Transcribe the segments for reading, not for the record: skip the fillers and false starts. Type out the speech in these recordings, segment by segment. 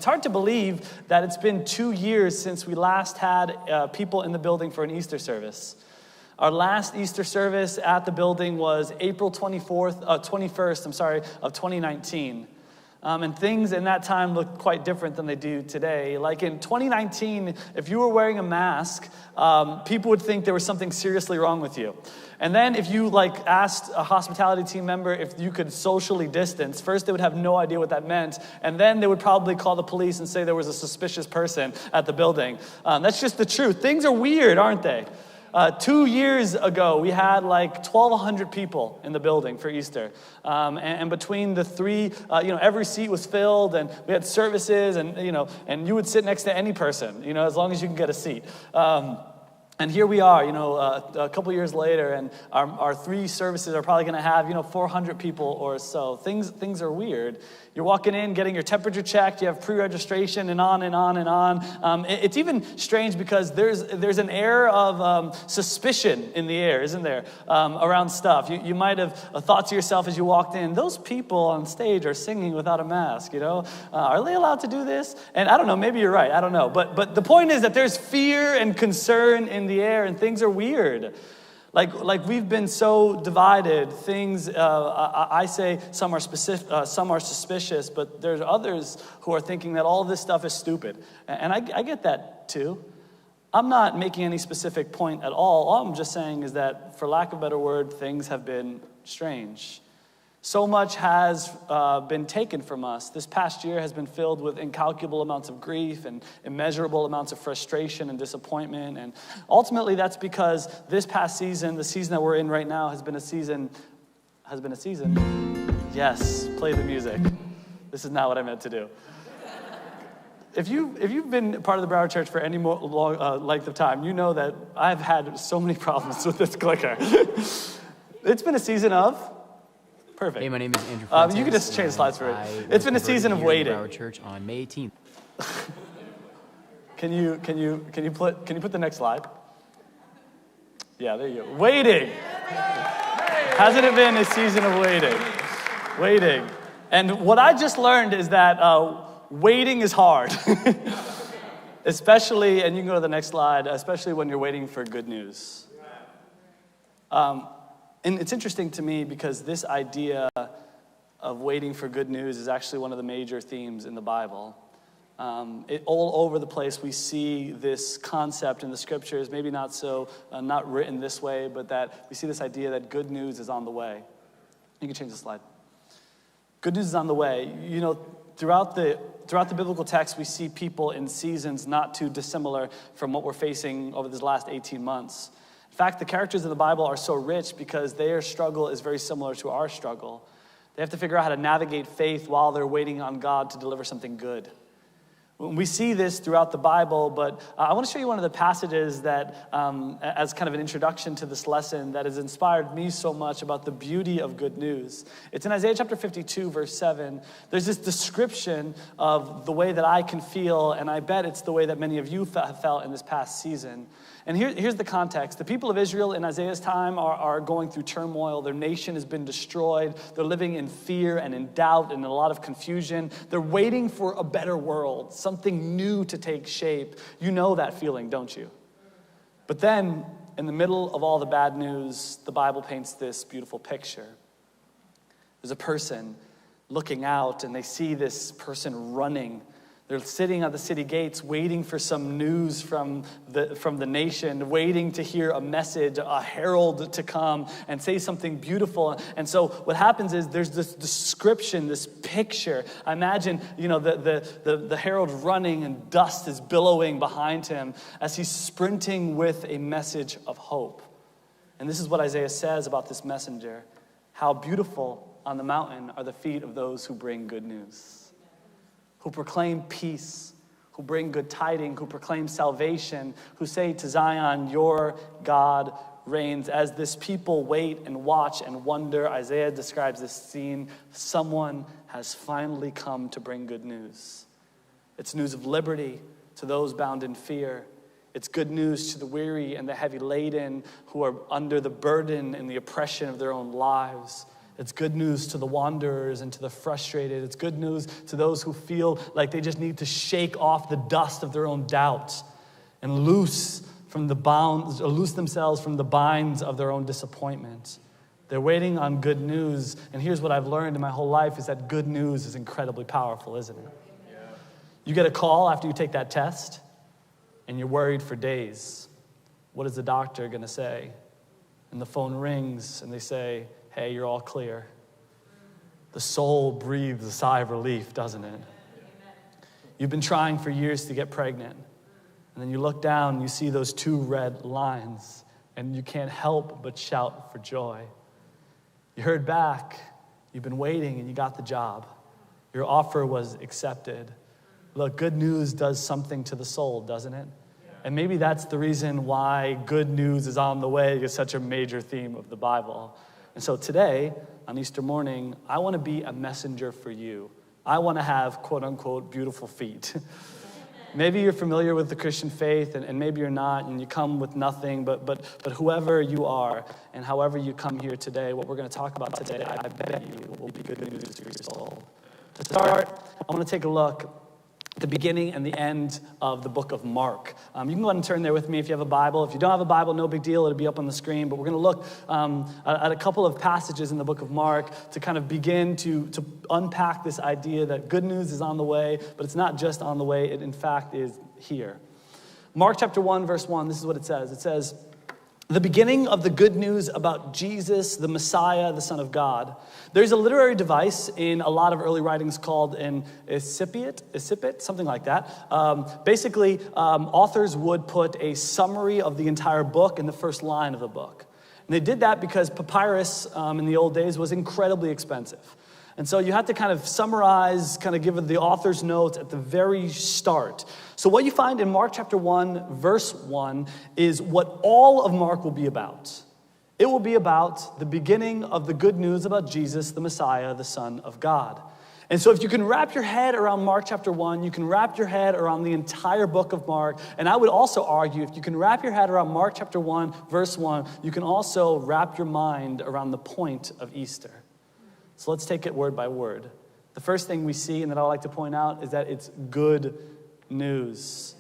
It's hard to believe that it's been 2 years since we last had people in the building for an Easter service. Our last Easter service at the building was April 21st, of 2019. And things in that time looked quite different than they do today. Like in 2019, if you were wearing a mask, people would think there was something seriously wrong with you. And then if you asked a hospitality team member if you could socially distance, first they would have no idea what that meant. And then they would probably call the police and say there was a suspicious person at the building. That's just the truth. Things are weird, aren't they? 2 years ago, we had 1,200 people in the building for Easter. And between the three, every seat was filled, and we had services, and you would sit next to any person, as long as you can get a seat. And here we are, a couple years later, and our three services are probably going to have, 400 people or so. Things are weird. You're walking in, getting your temperature checked. You have pre-registration, and on and on and on. It's even strange because there's an air of suspicion in the air, isn't there, around stuff. You might have thought to yourself as you walked in, those people on stage are singing without a mask. Are they allowed to do this? And I don't know. Maybe you're right. I don't know. But the point is that there's fear and concern in the air, and things are weird. Like we've been so divided. Things, I say some are specific, some are suspicious, but there's others who are thinking that all this stuff is stupid. And I get that too. I'm not making any specific point at all. All I'm just saying is that, for lack of a better word, things have been strange. So much has been taken from us. This past year has been filled with incalculable amounts of grief and immeasurable amounts of frustration and disappointment. And ultimately, that's because this past season, the season that we're in right now, has been a season. Yes, play the music. This is not what I meant to do. If you've been part of the Broward Church for any more length of time, you know that I've had so many problems with this clicker. It's been a season of... Perfect. Hey, my name is Andrew Fernandez. You can just change slides for it. It's been a season of waiting. Broward Church on May 18th. Can you put the next slide? Yeah, there you go. Waiting. Hasn't it been a season of waiting? Waiting. And what I just learned is that waiting is hard. Especially, and you can go to the next slide, especially when you're waiting for good news. And it's interesting to me because this idea of waiting for good news is actually one of the major themes in the Bible. All over the place we see this concept in the scriptures, maybe not so, not written this way, but that we see this idea that good news is on the way. You can change the slide. Good news is on the way. Throughout the biblical text, we see people in seasons not too dissimilar from what we're facing over this last 18 months. In fact, the characters in the Bible are so rich because their struggle is very similar to our struggle. They have to figure out how to navigate faith while they're waiting on God to deliver something good. We see this throughout the Bible, but I want to show you one of the passages that, as kind of an introduction to this lesson, that has inspired me so much about the beauty of good news. It's in Isaiah chapter 52, verse 7. There's this description of the way that I can feel, and I bet it's the way that many of you have felt in this past season. And here's the context. The people of Israel in Isaiah's time are going through turmoil. Their nation has been destroyed. They're living in fear and in doubt and in a lot of confusion. They're waiting for a better world, something new to take shape. You know that feeling, don't you? But then, in the middle of all the bad news, the Bible paints this beautiful picture. There's a person looking out, and they see this person running. They're sitting at the city gates waiting for some news from the nation, waiting to hear a message, a herald to come and say something beautiful. And so what happens is there's this description, this picture. I imagine, the herald running and dust is billowing behind him as he's sprinting with a message of hope. And this is what Isaiah says about this messenger. How beautiful on the mountain are the feet of those who bring good news, who proclaim peace, who bring good tidings, who proclaim salvation, who say to Zion, your God reigns. As this people wait and watch and wonder, Isaiah describes this scene. Someone has finally come to bring good news. It's news of liberty to those bound in fear. It's good news to the weary and the heavy laden who are under the burden and the oppression of their own lives. It's good news to the wanderers and to the frustrated. It's good news to those who feel like they just need to shake off the dust of their own doubts and loose themselves from the binds of their own disappointment. They're waiting on good news. And here's what I've learned in my whole life is that good news is incredibly powerful, isn't it? Yeah. You get a call after you take that test, and you're worried for days. What is the doctor going to say? And the phone rings, and they say, hey, you're all clear. The soul breathes a sigh of relief, doesn't it? You've been trying for years to get pregnant. And then you look down and you see those 2 red lines, and you can't help but shout for joy. You heard back, you've been waiting, and you got the job. Your offer was accepted. Look, good news does something to the soul, doesn't it? And maybe that's the reason why good news is on the way is such a major theme of the Bible. And so today, on Easter morning, I want to be a messenger for you. I want to have, quote unquote, beautiful feet. Maybe you're familiar with the Christian faith, and maybe you're not, and you come with nothing, but whoever you are, and however you come here today, what we're going to talk about today, I bet you will be good news for your soul. To start, I want to take a look at the beginning and the end of the book of Mark. You can go ahead and turn there with me if you have a Bible. If you don't have a Bible, no big deal. It'll be up on the screen. But we're going to look at a couple of passages in the book of Mark to kind of begin to unpack this idea that good news is on the way, but it's not just on the way. It, in fact, is here. Mark chapter 1, verse 1, this is what it says. It says, the beginning of the good news about Jesus, the Messiah, the Son of God. There's a literary device in a lot of early writings called an incipit, something like that. Basically, authors would put a summary of the entire book in the first line of the book. And they did that because papyrus in the old days was incredibly expensive. And so you had to kind of summarize, kind of give the author's notes at the very start. So what you find in Mark chapter 1, verse 1, is what all of Mark will be about. It will be about the beginning of the good news about Jesus, the Messiah, the Son of God. And so if you can wrap your head around Mark chapter 1, you can wrap your head around the entire book of Mark. And I would also argue, if you can wrap your head around Mark chapter 1, verse 1, you can also wrap your mind around the point of Easter. So let's take it word by word. The first thing we see, and that I like to point out, is that it's good news.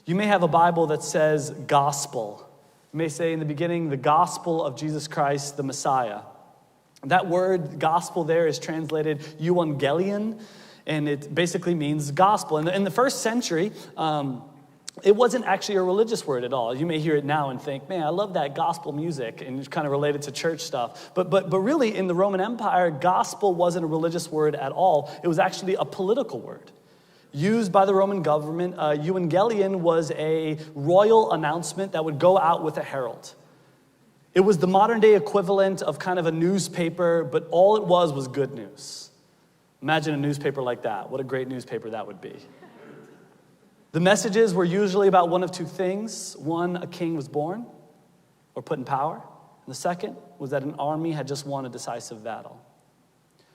You may have a Bible that says gospel. You may say in the beginning, the gospel of Jesus Christ, the Messiah. That word gospel there is translated euangelion, and it basically means gospel. And in the first century, it wasn't actually a religious word at all. You may hear it now and think, man, I love that gospel music, and it's kind of related to church stuff. But really, in the Roman Empire, gospel wasn't a religious word at all. It was actually a political word used by the Roman government. Euangelion was a royal announcement that would go out with a herald. It was the modern day equivalent of kind of a newspaper, but all it was good news. Imagine a newspaper like that. What a great newspaper that would be. The messages were usually about one of two things. One, a king was born or put in power. And the second was that an army had just won a decisive battle.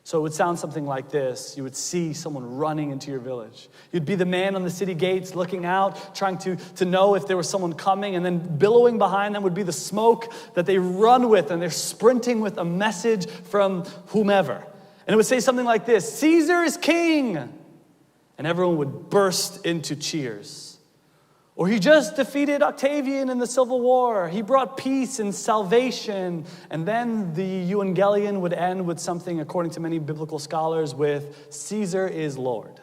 So it would sound something like this. You would see someone running into your village. You'd be the man on the city gates looking out, trying to know if there was someone coming, and then billowing behind them would be the smoke that they run with, and they're sprinting with a message from whomever. And it would say something like this: Caesar is king! And everyone would burst into cheers. Or he just defeated Octavian in the Civil War. He brought peace and salvation. And then the Evangelion would end with something, according to many biblical scholars, with Caesar is Lord.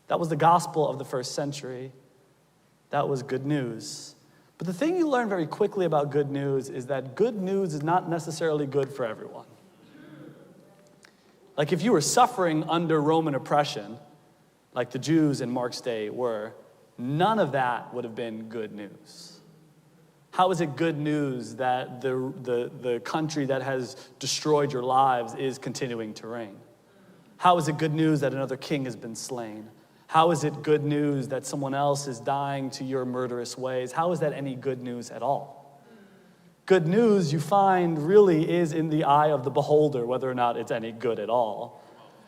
That was the gospel of the first century. That was good news. But the thing you learn very quickly about good news is that good news is not necessarily good for everyone. Like if you were suffering under Roman oppression, like the Jews in Mark's day were, none of that would have been good news. How is it good news that the country that has destroyed your lives is continuing to reign? How is it good news that another king has been slain? How is it good news that someone else is dying to your murderous ways? How is that any good news at all? Good news, you find, really is in the eye of the beholder, whether or not it's any good at all.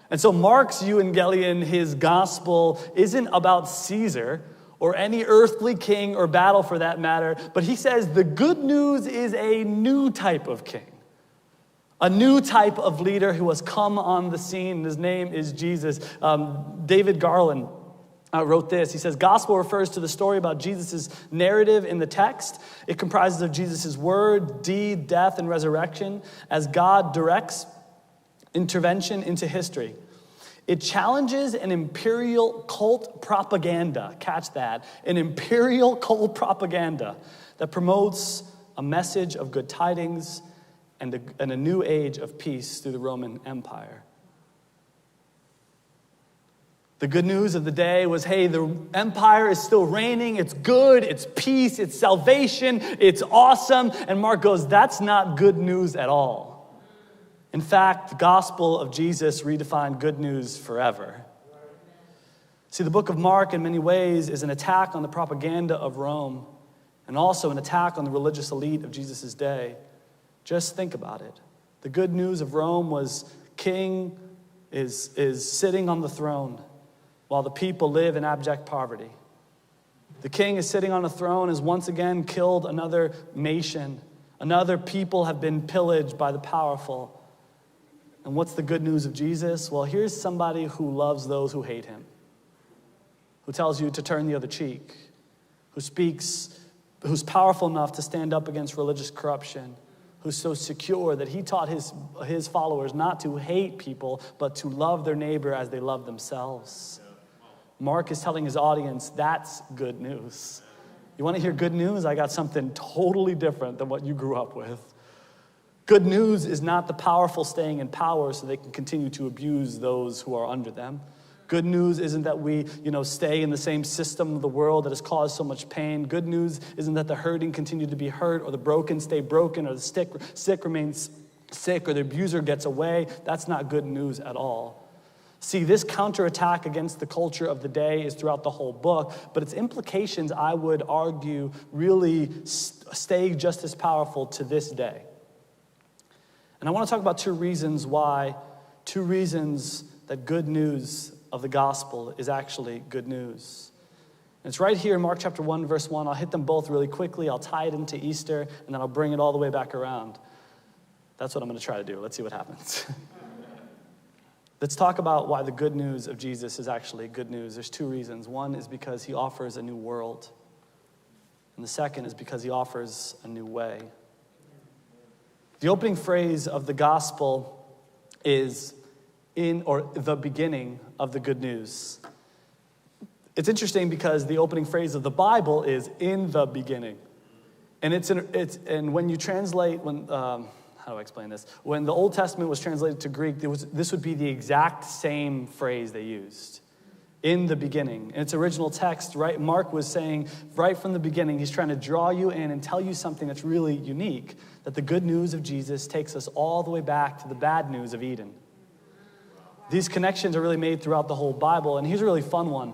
And so Mark's Evangelion, his gospel, isn't about Caesar or any earthly king or battle for that matter, but he says the good news is a new type of king. A new type of leader who has come on the scene. His name is Jesus. David Garland wrote this. He says, gospel refers to the story about Jesus' narrative in the text. It comprises of Jesus' word, deed, death, and resurrection as God directs intervention into history. It challenges an imperial cult propaganda, catch that, an imperial cult propaganda that promotes a message of good tidings and a new age of peace through the Roman Empire. The good news of the day was, hey, the empire is still reigning, it's good, it's peace, it's salvation, it's awesome. And Mark goes, that's not good news at all. In fact, the gospel of Jesus redefined good news forever. See, the book of Mark in many ways is an attack on the propaganda of Rome and also an attack on the religious elite of Jesus' day. Just think about it. The good news of Rome was king is sitting on the throne while the people live in abject poverty. The king is sitting on a throne, has once again killed another nation. Another people have been pillaged by the powerful. And what's the good news of Jesus? Well, here's somebody who loves those who hate him, who tells you to turn the other cheek, who's powerful enough to stand up against religious corruption, who's so secure that he taught his followers not to hate people, but to love their neighbor as they love themselves. Mark is telling his audience, that's good news. You want to hear good news? I got something totally different than what you grew up with. Good news is not the powerful staying in power so they can continue to abuse those who are under them. Good news isn't that we, stay in the same system of the world that has caused so much pain. Good news isn't that the hurting continue to be hurt, or the broken stay broken, or the sick remains sick, or the abuser gets away. That's not good news at all. See, this counterattack against the culture of the day is throughout the whole book, but its implications, I would argue, really stay just as powerful to this day. And I want to talk about two reasons that good news of the gospel is actually good news. And it's right here in Mark chapter 1, verse 1. I'll hit them both really quickly. I'll tie it into Easter, and then I'll bring it all the way back around. That's what I'm going to try to do. Let's see what happens. Let's talk about why the good news of Jesus is actually good news. There's two reasons. One is because he offers a new world. And the second is because he offers a new way. The opening phrase of the gospel is the beginning of the good news. It's interesting because the opening phrase of the Bible is in the beginning. And and when you translate, how do I explain this? When the Old Testament was translated to Greek, this would be the exact same phrase they used. In the beginning. In its original text, right, Mark was saying right from the beginning, he's trying to draw you in and tell you something that's really unique, that the good news of Jesus takes us all the way back to the bad news of Eden. These connections are really made throughout the whole Bible, and here's a really fun one.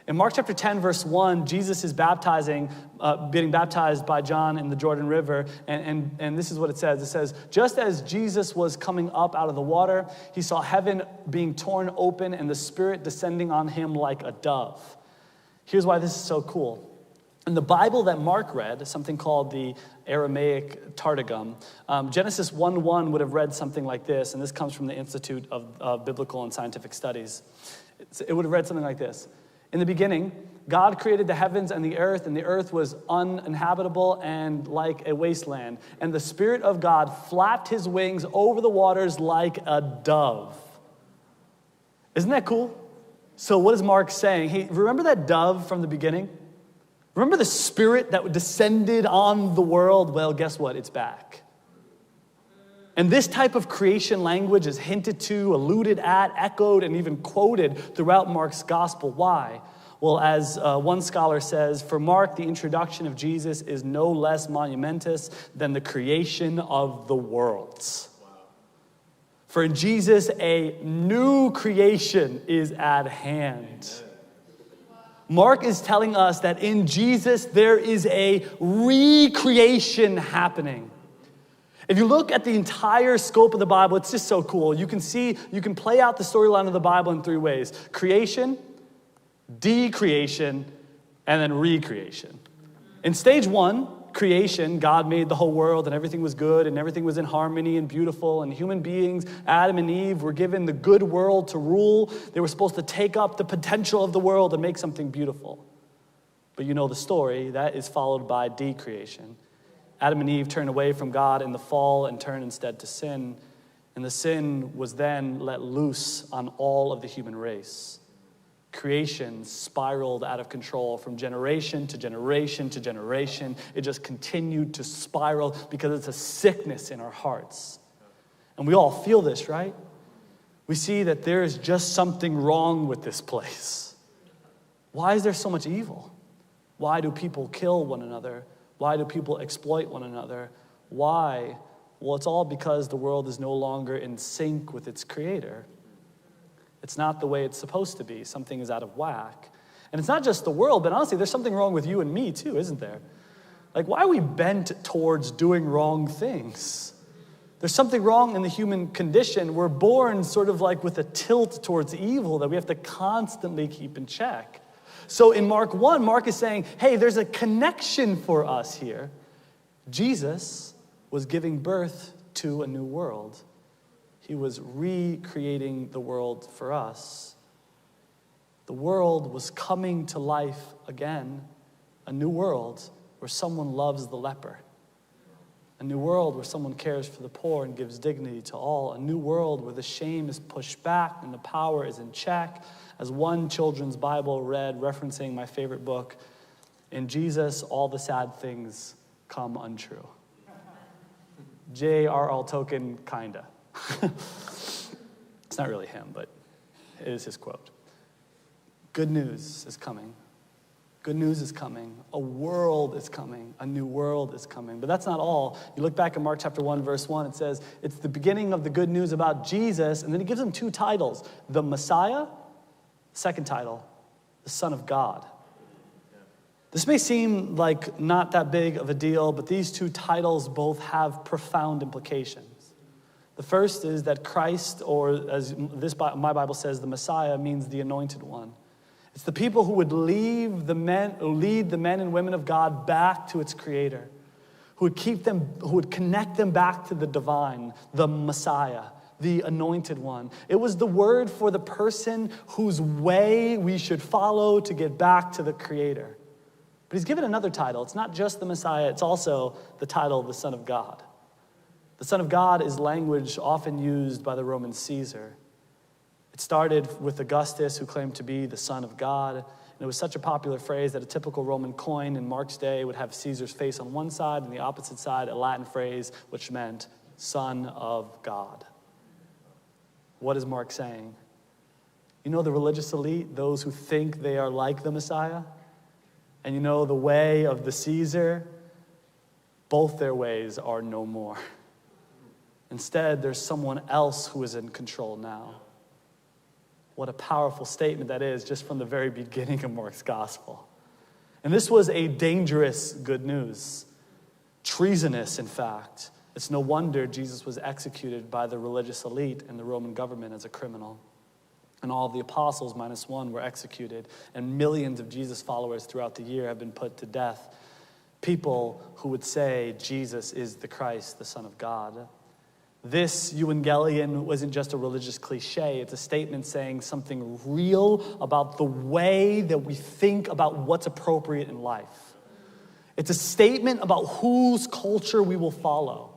In Mark chapter 10, verse 1, Jesus is getting baptized by John in the Jordan River, and this is what it says. It says, just as Jesus was coming up out of the water, he saw heaven being torn open and the Spirit descending on him like a dove. Here's why this is so cool. In the Bible that Mark read, something called the Aramaic Targum, Genesis 1:1 would have read something like this, and this comes from the Institute of Biblical and Scientific Studies. It would have read something like this. In the beginning, God created the heavens and the earth was uninhabitable and like a wasteland. And the Spirit of God flapped his wings over the waters like a dove. Isn't that cool? So what is Mark saying? Hey, remember that dove from the beginning? Remember the Spirit that descended on the world? Well, guess what? It's back. And this type of creation language is hinted to, alluded at, echoed, and even quoted throughout Mark's gospel. Why? Well, as one scholar says, for Mark, the introduction of Jesus is no less monumentous than the creation of the worlds. Wow. For in Jesus, a new creation is at hand. Mark is telling us that in Jesus, there is a recreation happening. If you look at the entire scope of the Bible, it's just so cool. You can play out the storyline of the Bible in three ways: creation, decreation, and then recreation. In stage one, creation, God made the whole world and everything was good and everything was in harmony and beautiful, and human beings, Adam and Eve, were given the good world to rule. They were supposed to take up the potential of the world and make something beautiful. But you know the story. That is followed by decreation. Adam and Eve turned away from God in the fall and turned instead to sin. And the sin was then let loose on all of the human race. Creation spiraled out of control from generation to generation to generation. It just continued to spiral because it's a sickness in our hearts. And we all feel this, right? We see that there is just something wrong with this place. Why is there so much evil? Why do people kill one another? Why do people exploit one another? Why? Well, it's all because the world is no longer in sync with its creator. It's not the way it's supposed to be. Something is out of whack. And it's not just the world, but honestly, there's something wrong with you and me too, isn't there? Like, why are we bent towards doing wrong things? There's something wrong in the human condition. We're born sort of like with a tilt towards evil that we have to constantly keep in check. So in Mark 1, Mark is saying, hey, there's a connection for us here. Jesus was giving birth to a new world. He was recreating the world for us. The world was coming to life again. A new world where someone loves the leper. A new world where someone cares for the poor and gives dignity to all. A new world where the shame is pushed back and the power is in check. As one children's Bible read, referencing my favorite book, in Jesus, all the sad things come untrue. J.R.R. Tolkien, kinda. It's not really him, but it is his quote. Good news is coming. Good news is coming. A world is coming. A new world is coming. But that's not all. You look back at Mark chapter 1, verse 1, it says, it's the beginning of the good news about Jesus, and then he gives him two titles, the Messiah, second title, the Son of God. This may seem like not that big of a deal, but these two titles both have profound implications. The first is that Christ, or as my Bible says, the Messiah, means the anointed one. It's the people who would lead the men and women of God back to its creator, who would connect them back to the divine, the Messiah, the anointed one. It was the word for the person whose way we should follow to get back to the creator. But he's given another title. It's not just the Messiah, it's also the title, the Son of God. The Son of God is language often used by the Roman Caesar. It started with Augustus, who claimed to be the Son of God. And it was such a popular phrase that a typical Roman coin in Mark's day would have Caesar's face on one side and the opposite side, a Latin phrase which meant Son of God. What is Mark saying? You know the religious elite, those who think they are like the Messiah? And you know the way of the Caesar? Both their ways are no more. Instead, there's someone else who is in control now. What a powerful statement that is just from the very beginning of Mark's gospel. And this was a dangerous good news. Treasonous, in fact. It's no wonder Jesus was executed by the religious elite and the Roman government as a criminal. And all of the apostles, minus one, were executed. And millions of Jesus followers throughout the year have been put to death. People who would say Jesus is the Christ, the Son of God. This euangelion wasn't just a religious cliche. It's a statement saying something real about the way that we think about what's appropriate in life. It's a statement about whose culture we will follow.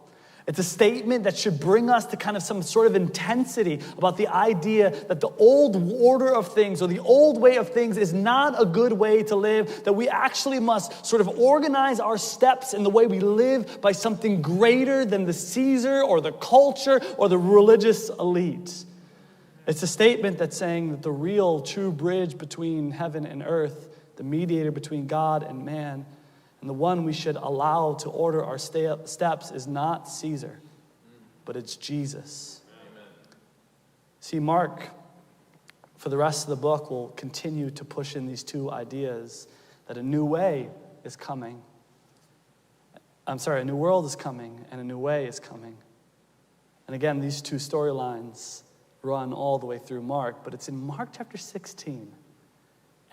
It's a statement that should bring us to kind of some sort of intensity about the idea that the old order of things or the old way of things is not a good way to live, that we actually must sort of organize our steps in the way we live by something greater than the Caesar or the culture or the religious elite. It's a statement that's saying that the real true bridge between heaven and earth, the mediator between God and man, and the one we should allow to order our steps is not Caesar, but it's Jesus. Amen. See, Mark, for the rest of the book, will continue to push in these two ideas that a new way is coming. A new world is coming and a new way is coming. And again, these two storylines run all the way through Mark, but it's in Mark chapter 16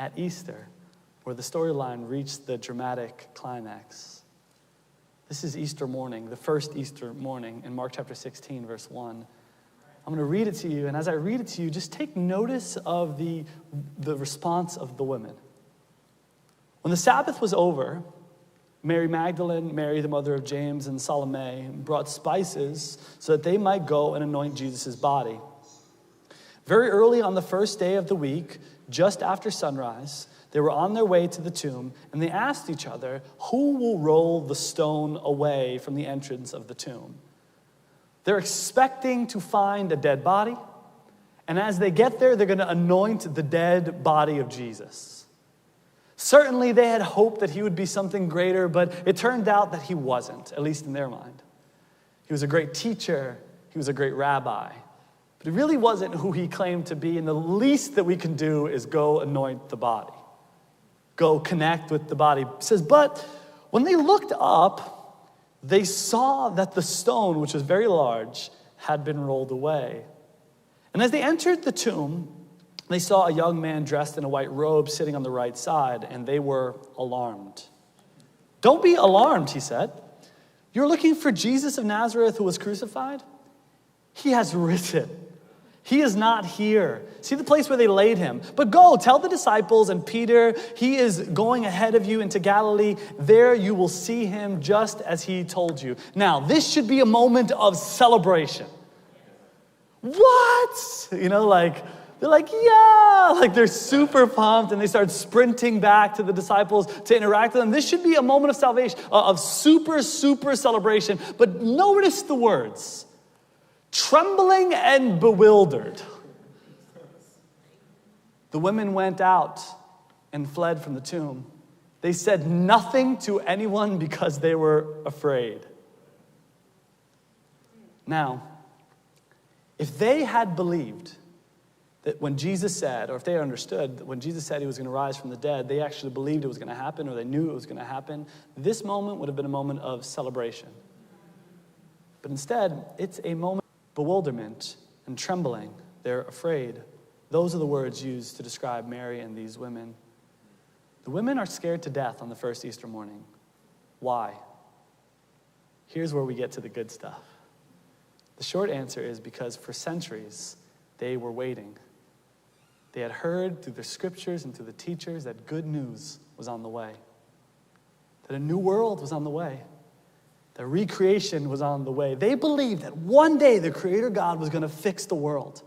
at Easter where the storyline reached the dramatic climax. This is Easter morning, the first Easter morning in Mark chapter 16, verse 1. I'm going to read it to you, and as I read it to you, just take notice of the response of the women. When the Sabbath was over, Mary Magdalene, Mary the mother of James, and Salome brought spices so that they might go and anoint Jesus' body. Very early on the first day of the week, just after sunrise, they were on their way to the tomb, and they asked each other, who will roll the stone away from the entrance of the tomb? They're expecting to find a dead body, and as they get there, they're going to anoint the dead body of Jesus. Certainly, they had hoped that he would be something greater, but it turned out that he wasn't, at least in their mind. He was a great teacher. He was a great rabbi. But he really wasn't who he claimed to be, and the least that we can do is go anoint the body. Go connect with the body. It says, but when they looked up, they saw that the stone, which was very large, had been rolled away. And as they entered the tomb, they saw a young man dressed in a white robe sitting on the right side, and they were alarmed. Don't be alarmed, he said. You're looking for Jesus of Nazareth who was crucified? He has risen. He is not here. See the place where they laid him. But go, tell the disciples and Peter, he is going ahead of you into Galilee. There you will see him just as he told you. Now, this should be a moment of celebration. What? You know, they're like, yeah, they're super pumped, and they start sprinting back to the disciples to interact with them. This should be a moment of salvation, of super, super celebration. But notice the words. Trembling and bewildered, the women went out and fled from the tomb. They said nothing to anyone because they were afraid. Now, if they had believed that when Jesus said, or if they understood that when Jesus said he was going to rise from the dead, they actually believed it was going to happen, or they knew it was going to happen, this moment would have been a moment of celebration. But instead, it's a moment bewilderment and trembling. They're afraid. Those are the words used to describe Mary and these women. The women are scared to death on the first Easter morning. Why? Here's where we get to the good stuff. The short answer is because for centuries, they were waiting. They had heard through the scriptures and through the teachers that good news was on the way. That a new world was on the way. The recreation was on the way. They believed that one day the Creator God was going to fix the world.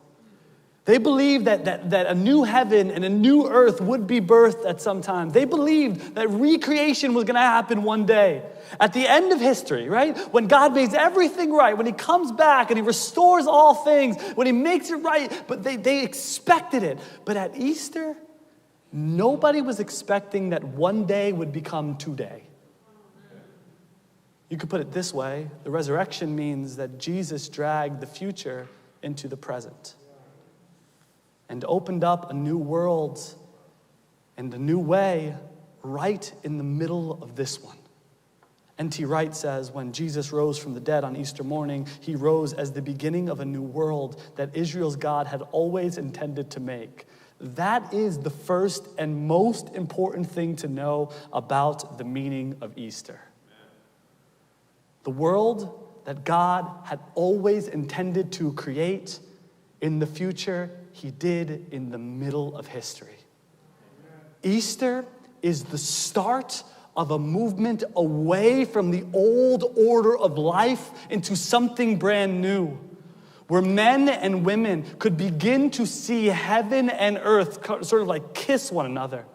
They believed that a new heaven and a new earth would be birthed at some time. They believed that recreation was going to happen one day. At the end of history, right? When God makes everything right, when he comes back and he restores all things, when he makes it right, but they expected it. But at Easter, nobody was expecting that one day would become today. You could put it this way. The resurrection means that Jesus dragged the future into the present and opened up a new world and a new way right in the middle of this one. N.T. Wright says, when Jesus rose from the dead on Easter morning, he rose as the beginning of a new world that Israel's God had always intended to make. That is the first and most important thing to know about the meaning of Easter. The world that God had always intended to create in the future, he did in the middle of history. Easter is the start of a movement away from the old order of life into something brand new, where men and women could begin to see heaven and earth sort of like kiss one another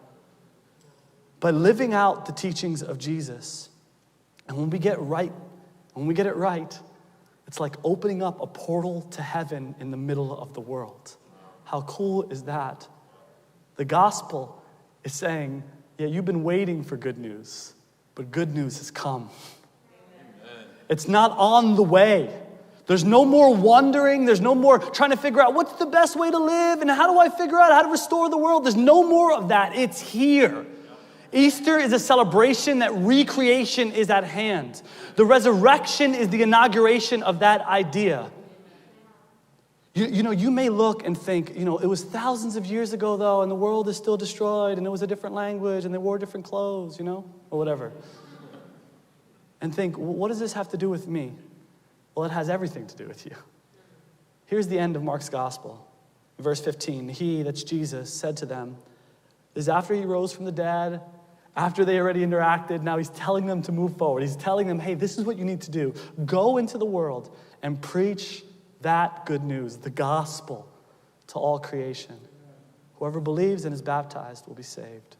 by living out the teachings of Jesus. And when we get it right, it's like opening up a portal to heaven in the middle of the world. How cool is that? The gospel is saying, yeah, you've been waiting for good news, but good news has come. Amen. It's not on the way. There's no more wondering. There's no more trying to figure out what's the best way to live and how do I figure out how to restore the world. There's no more of that. It's here. Easter is a celebration that recreation is at hand. The resurrection is the inauguration of that idea. You may look and think, it was thousands of years ago, though, and the world is still destroyed, and it was a different language, and they wore different clothes, or whatever. and think, well, what does this have to do with me? Well, it has everything to do with you. Here's the end of Mark's gospel. Verse 15, he, that's Jesus, said to them, this is after he rose from the dead, after they already interacted, now he's telling them to move forward. He's telling them, hey, this is what you need to do. Go into the world and preach that good news, the gospel, to all creation. Whoever believes and is baptized will be saved.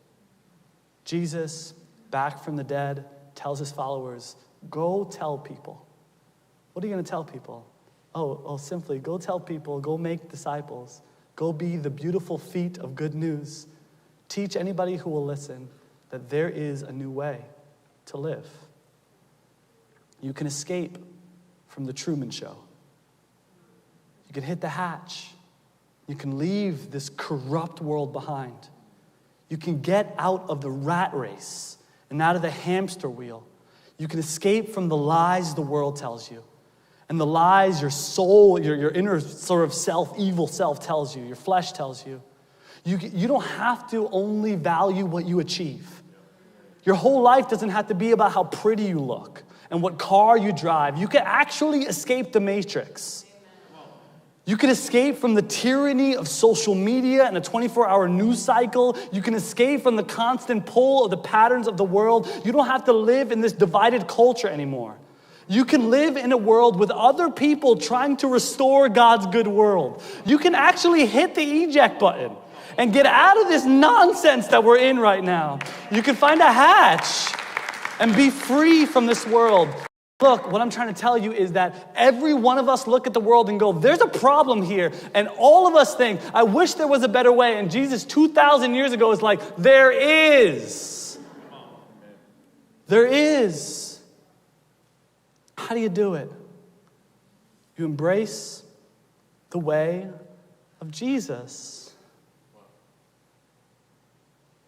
Jesus, back from the dead, tells his followers, go tell people. What are you going to tell people? Oh, simply go tell people, go make disciples, go be the beautiful feet of good news. Teach anybody who will listen that there is a new way to live. You can escape from the Truman Show. You can hit the hatch. You can leave this corrupt world behind. You can get out of the rat race and out of the hamster wheel. You can escape from the lies the world tells you. And the lies your soul, your inner sort of self, evil self tells you, your flesh tells you. You don't have to only value what you achieve. Your whole life doesn't have to be about how pretty you look and what car you drive. You can actually escape the matrix. You can escape from the tyranny of social media and a 24-hour news cycle. You can escape from the constant pull of the patterns of the world. You don't have to live in this divided culture anymore. You can live in a world with other people trying to restore God's good world. You can actually hit the eject button and get out of this nonsense that we're in right now. You can find a hatch and be free from this world. Look, what I'm trying to tell you is that every one of us look at the world and go, there's a problem here. And all of us think, I wish there was a better way. And Jesus 2,000 years ago is like, there is. There is. How do you do it? You embrace the way of Jesus.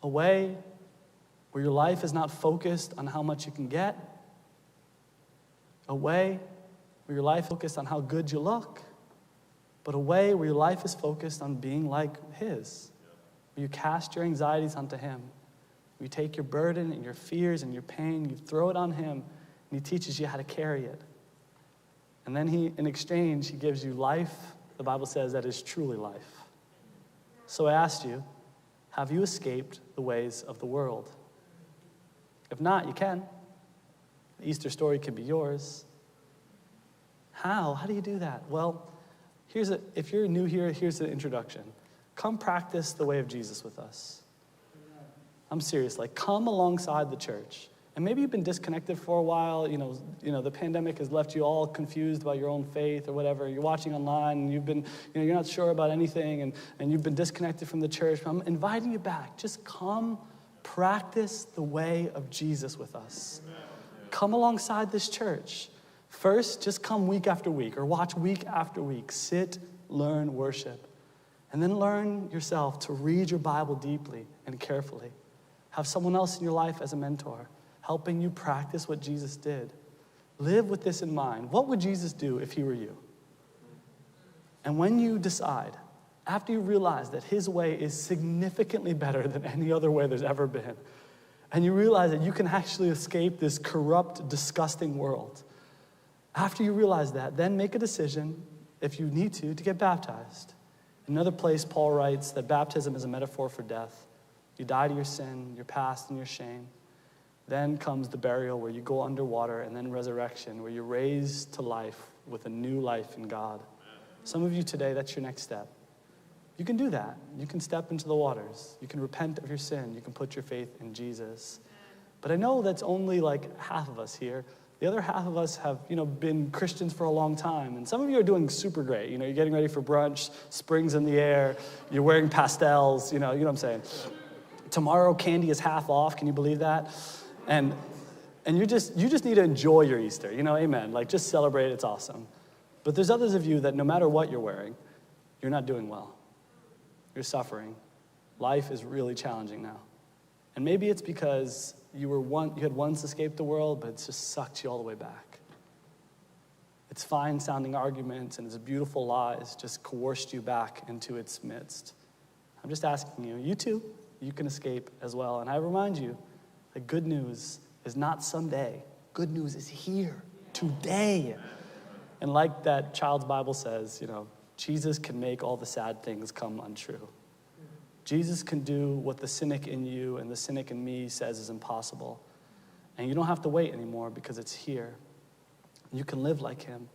A way where your life is not focused on how much you can get. A way where your life is focused on how good you look. But a way where your life is focused on being like his. Where you cast your anxieties onto him. You take your burden and your fears and your pain, you throw it on him, and he teaches you how to carry it. And then in exchange, he gives you life, the Bible says, that is truly life. So I asked you, have you escaped the ways of the world? If not, you can. The Easter story can be yours. How? How do you do that? Well, if you're new here, here's the introduction. Come practice the way of Jesus with us. I'm serious. Come alongside the church. And maybe you've been disconnected for a while. You know, the pandemic has left you all confused about your own faith or whatever. You're watching online and you're not sure about anything and you've been disconnected from the church. I'm inviting you back. Just come practice the way of Jesus with us. Come alongside this church. First, just come week after week or watch week after week. Sit, learn, worship. And then learn yourself to read your Bible deeply and carefully. Have someone else in your life as a mentor, helping you practice what Jesus did. Live with this in mind. What would Jesus do if he were you? And when you decide, after you realize that his way is significantly better than any other way there's ever been, and you realize that you can actually escape this corrupt, disgusting world, after you realize that, then make a decision, if you need to get baptized. In another place, Paul writes that baptism is a metaphor for death. You die to your sin, your past, and your shame. Then comes the burial where you go underwater, and then resurrection where you're raised to life with a new life in God. Some of you today, that's your next step. You can do that. You can step into the waters. You can repent of your sin. You can put your faith in Jesus. But I know that's only half of us here. The other half of us have, been Christians for a long time. And some of you are doing super great. You're getting ready for brunch, spring's in the air, you're wearing pastels, you know what I'm saying. Tomorrow candy is half off, can you believe that? And you just need to enjoy your Easter, amen. Just celebrate, it's awesome. But there's others of you that no matter what you're wearing, you're not doing well. You're suffering. Life is really challenging now. And maybe it's because you had once escaped the world, but it's just sucked you all the way back. Its fine-sounding arguments and its beautiful lies just coerced you back into its midst. I'm just asking you too, you can escape as well. And I remind you, the good news is not someday Good news is here today. And like that child's Bible says, Jesus can make all the sad things come untrue. Jesus can do what the cynic in you and the cynic in me says is impossible. And you don't have to wait anymore because it's here. You can live like him.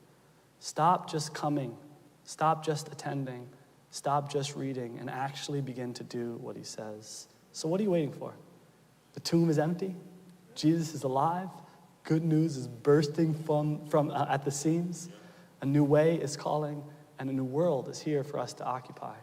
Stop just coming. Stop just attending. Stop just reading and actually begin to do what he says. So what are you waiting for? The tomb is empty. Jesus is alive. Good news is bursting from at the seams. A new way is calling, and a new world is here for us to occupy.